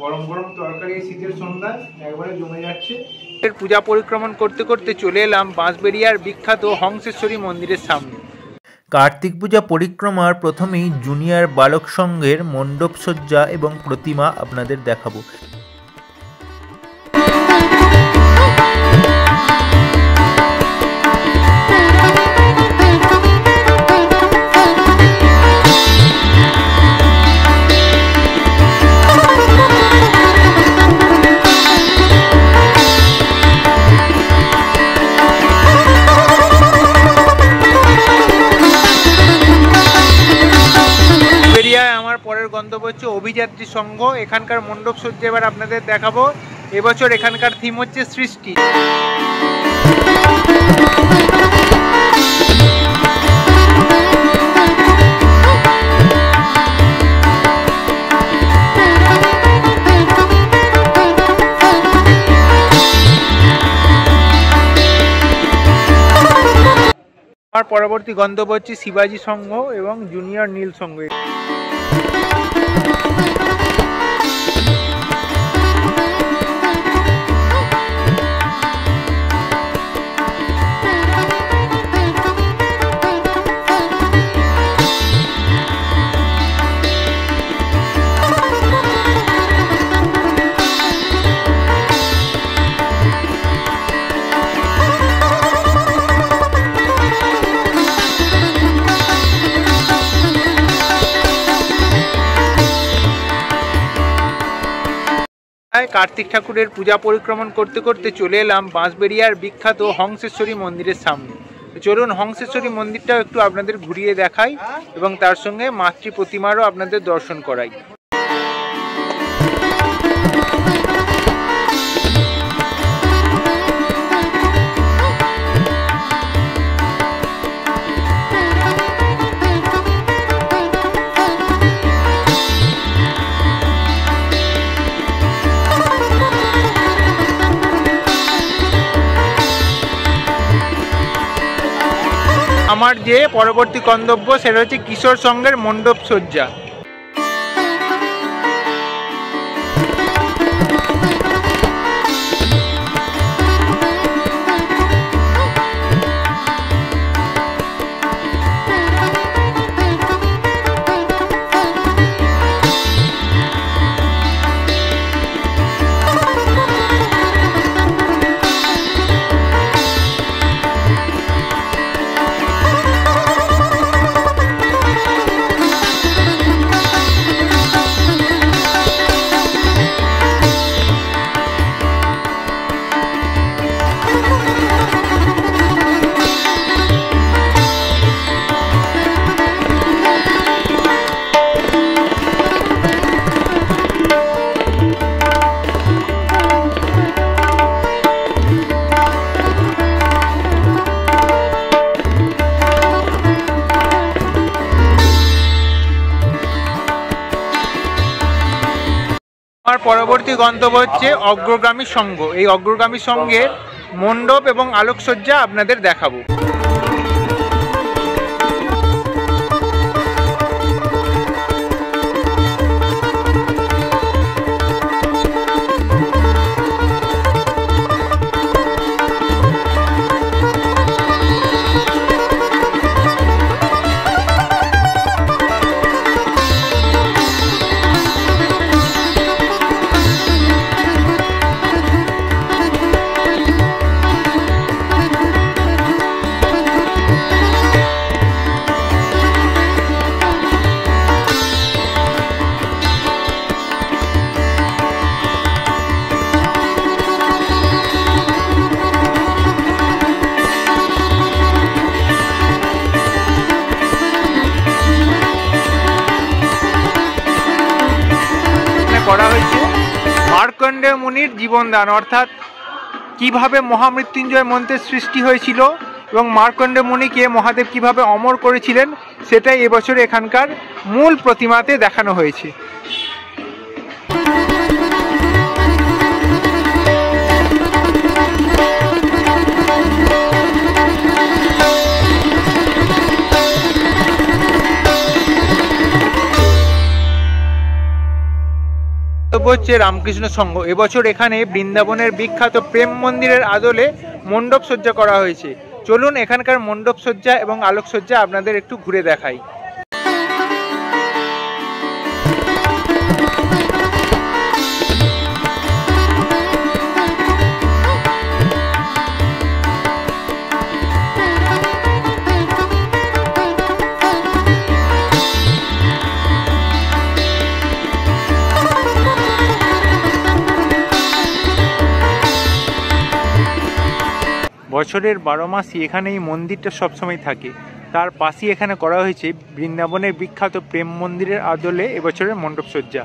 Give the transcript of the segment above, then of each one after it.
গরম গরম তরকারি শীতের সন্ধ্যা একবারে জমে যাচ্ছে। পূজা পরিক্রমণ করতে করতে চলে এলাম বাঁশবেড়িয়ার বিখ্যাত হংসেশ্বরী মন্দিরের সামনে। কার্তিক পূজা পরিক্রমার প্রথমেই জুনিয়র বালক সংঘের মণ্ডপসজ্জা এবং প্রতিমা আপনাদের দেখাবো। পরের গন্তব্য হচ্ছে অভিযাত্রী সংঘ। এখানকার মণ্ডপ সজ্জা এবার আপনাদের দেখাবো। এবছর এখানকার থিম হচ্ছে সৃষ্টি। আমার পরবর্তী গন্তব্য হচ্ছে শিবাজি সংঘ এবং জুনিয়র নীল সংঘ। কার্তিক ঠাকুরের পূজা পরিক্রমণ করতে করতে চলে এলাম বাঁশবেড়িয়ার বিখ্যাত হংসেশ্বরী মন্দিরের সামনে। চলুন হংসেশ্বরী মন্দিরটাও একটু আপনাদের ঘুরিয়ে দেখাই এবং তার সঙ্গে মাতৃ প্রতিমারও আপনাদের দর্শন করাই। আমার যে পরবর্তী গন্তব্য সেটা হচ্ছে কিশোর সংঘের মণ্ডপ সজ্জা। আমার পরবর্তী গন্তব্য হচ্ছে অগ্রগামী সংঘ। এই অগ্রগামী সংঘের মণ্ডপ এবং আলোকসজ্জা আপনাদের দেখাবো। করা হয়েছে মার্কণ্ডেয় মুনির জীবনদান, অর্থাৎ কিভাবে মহামৃত্যুঞ্জয় মন্ত্রের সৃষ্টি হয়েছিল এবং মার্কণ্ডেয় মুনিকে মহাদেব কিভাবে অমর করেছিলেন সেটাই এবছর এখানকার মূল প্রতিমাতে দেখানো হয়েছে। হচ্ছে রামকৃষ্ণ সংঘ। এবছর এখানে বৃন্দাবনের বিখ্যাত প্রেম মন্দিরের আদলে মণ্ডপ সজ্জা করা হয়েছে। চলুন এখানকার মণ্ডপ সজ্জা এবং আলোকসজ্জা আপনাদের একটু ঘুরে দেখাই। বছরের 12 মাসই এখানে এই মন্দিরটা সবসময় থাকে। তার পাশেই এখানে করা হয়েছে বৃন্দাবনের বিখ্যাত প্রেম মন্দিরের আদলে এবছরের মণ্ডপ সজ্জা।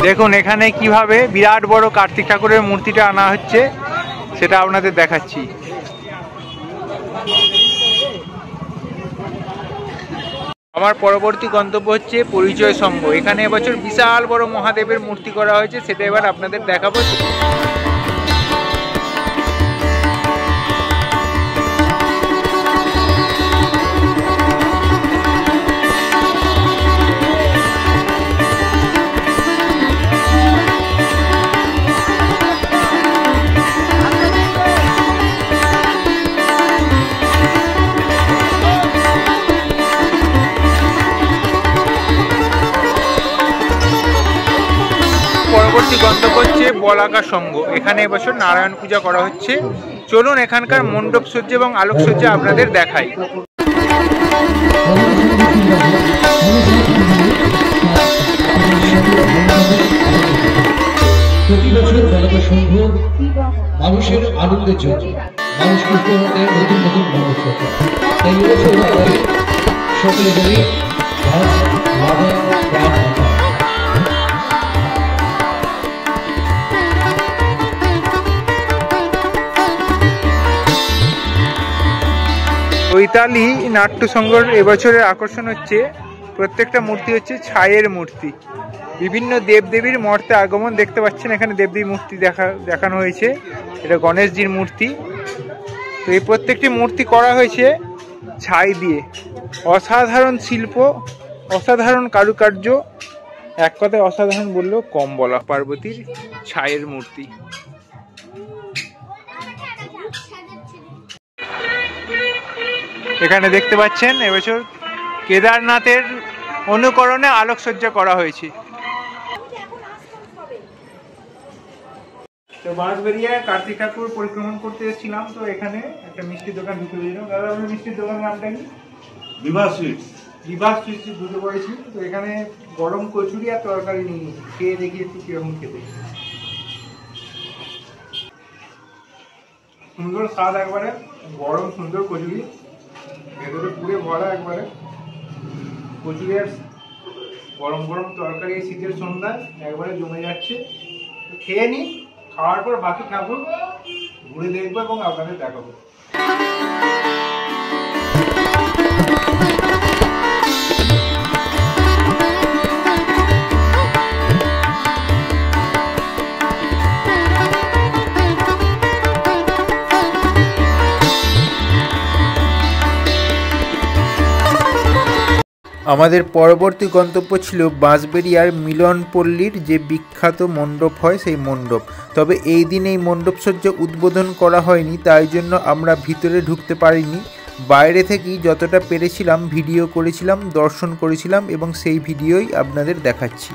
দেখুন এখানে কিভাবে বিরাট বড় কার্তিক ঠাকুরের মূর্তিটা আনা হচ্ছে সেটা আপনাদের দেখাচ্ছি। আমার পরবর্তী গন্তব্য হচ্ছে পরিচয় সংঘ। এখানে এবছর বিশাল বড় মহাদেবের মূর্তি করা হয়েছে, সেটা এবার আপনাদের দেখাবো। পরবর্তী গন্তব্য হচ্ছে বলাকা সংঘ। এখানে এবছর নারায়ণ পূজা করা হচ্ছে। চলুন এখানকার মণ্ডপ সজ্জা এবং আলোকসজ্জা আপনাদের দেখাই। প্রতি বছর বলাকা সংঘ মানুষের আনন্দের জন্য মানুষ নতুন নতুন মণ্ডপ সজ্জা। তাই এবছর সকলে জানি চৈতালি নাট্য সংঘর এবছরের আকর্ষণ হচ্ছে প্রত্যেকটা মূর্তি হচ্ছে ছায়ের মূর্তি। বিভিন্ন দেবদেবীর মর্তে আগমন দেখতে পাচ্ছেন। এখানে দেবদেবী মূর্তি দেখানো হয়েছে। এটা গণেশজির মূর্তি। তো এই প্রত্যেকটি মূর্তি করা হয়েছে ছাই দিয়ে। অসাধারণ শিল্প, অসাধারণ কারুকার্য, এক কথায় অসাধারণ বললেও কম বলা। পার্বতীর ছায়ের মূর্তি। এখানে দেখতে পাচ্ছেন এবছর কেদারনাথের অনুকরণে আলোকসজ্জা করা হয়েছে। তো বাঁশবেড়িয়ায় কার্তিক ঠাকুর পরিক্রমণ করতে এসেছিলাম। তো এখানে একটা মিষ্টির দোকান ঢুকে দিলাম। দাদা আপনার মিষ্টির দোকানের নামটা কি? বিভা সুইটস। বিভা সুইটস ঢুকে পড়েছি। তো এখানে গরম কচুরি আর তরকারি নিয়ে নিয়েছি। খেয়ে দেখি একটু কিরকম খেতে। সুন্দর স্বাদ, একবারে গরম সুন্দর কচুরি, ভেতরে পুরে ভরা একবারে কচুরি আর গরম গরম তরকারি। শীতের সন্ধ্যা একবারে জমে যাচ্ছে। তো খেয়ে নিই, খাওয়ার পর বাকি ঠাকুর ঘুরে দেখবো এবং আপনাদের দেখাবো। আমাদের পরবর্তী গন্তব্য ছিল বাঁশবেড়িয়ার মিলনপল্লীর যে বিখ্যাত মণ্ডপ হয় সেই মণ্ডপ। তবে এই দিন এই মণ্ডপ সজ্জা উদ্বোধন করা হয়নি, তাই জন্য আমরা ভিতরে ঢুকতে পারিনি। বাইরে থেকেই যতটা পেরেছিলাম ভিডিও করেছিলাম, দর্শন করেছিলাম এবং সেই ভিডিওই আপনাদের দেখাচ্ছি।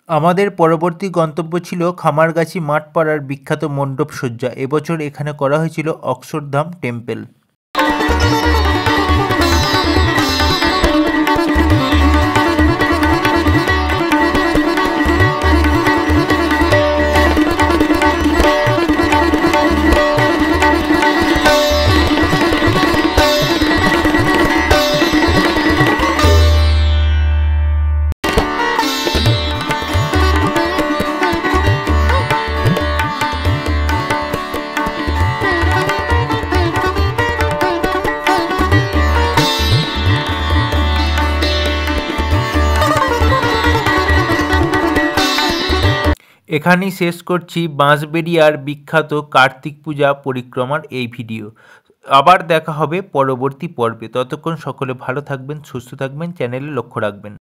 আমাদের পরবর্তী গন্তব্য ছিল খামারগাছি মাঠপাড়ার বিখ্যাত মণ্ডপ সজ্জা। এবছর এখানে করা হয়েছিল অক্ষরধাম টেম্পল। এখানেই শেষ করছি বাঁশবেড়িয়ার বিখ্যাত কার্তিক পূজা পরিক্রমার এই ভিডিও। আবার দেখা হবে পরবর্তী পর্বে। ততক্ষণ সকলে ভালো থাকবেন, সুস্থ থাকবেন, চ্যানেলে লক্ষ্য রাখবেন।